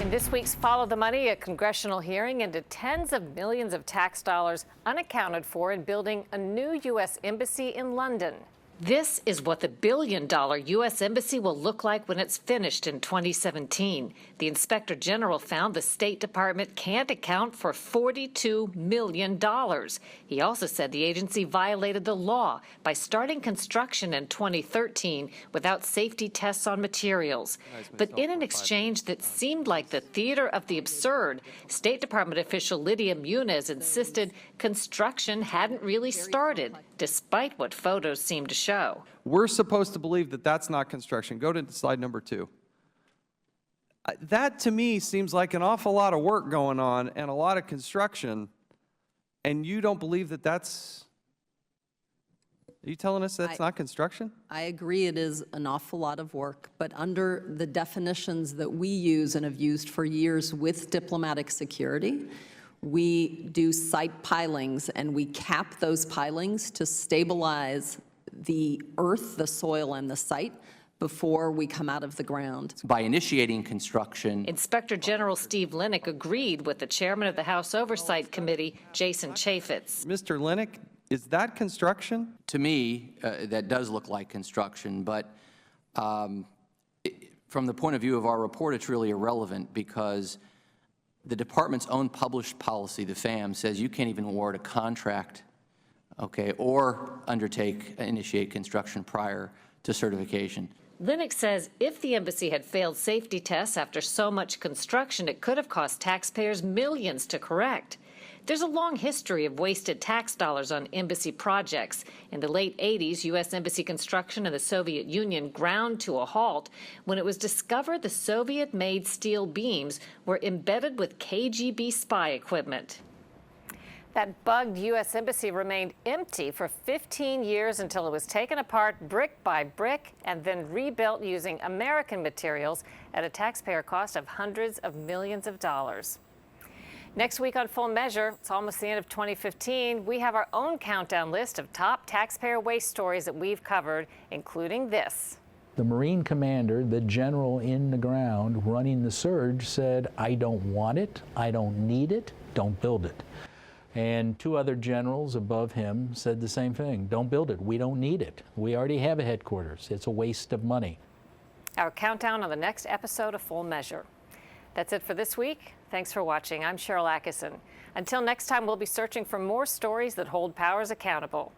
In this week's Follow the Money, a congressional hearing into tens of millions of tax dollars unaccounted for in building a new U.S. embassy in London. This is what the billion-dollar U.S. Embassy will look like when it's finished in 2017. The Inspector General found the State Department can't account for $42 million. He also said the agency violated the law by starting construction in 2013 without safety tests on materials. But in an exchange that seemed like the theater of the absurd, State Department official Lydia Muniz insisted construction hadn't really started, despite what photos seemed to show. We're supposed to believe that that's not construction. Go to slide number 2. That, to me, seems like an awful lot of work going on and a lot of construction, and you don't believe that that's... Are you telling us that's not construction? I agree it is an awful lot of work, but under the definitions that we use and have used for years with diplomatic security, we do site pilings, and we cap those pilings to stabilize the earth, the soil, and the site before we come out of the ground. By initiating construction, Inspector General Steve Linick agreed with the chairman of the House Oversight Committee, Jason Chaffetz. Mr. Linick, is that construction? to me, that does look like construction, but from the point of view of our report, it's really irrelevant because the department's own published policy, the FAM, says you can't even award a contract, okay, or initiate construction prior to certification. Linick says if the embassy had failed safety tests after so much construction, it could have cost taxpayers millions to correct. There's a long history of wasted tax dollars on embassy projects. In the late 80s, U.S. embassy construction in the Soviet Union ground to a halt when it was discovered the Soviet-made steel beams were embedded with KGB spy equipment. That bugged U.S. embassy remained empty for 15 years until it was taken apart brick by brick and then rebuilt using American materials at a taxpayer cost of hundreds of millions of dollars. Next week on Full Measure, it's almost the end of 2015, we have our own countdown list of top taxpayer waste stories that we've covered, including this. The Marine commander, the general in the ground running the surge, said, "I don't want it, I don't need it, don't build it." And two other generals above him said the same thing. Don't build it. We don't need it. We already have a headquarters. It's a waste of money. Our countdown on the next episode of Full Measure. That's it for this week. Thanks for watching. I'm Cheryl Attkisson. Until next time, we'll be searching for more stories that hold powers accountable.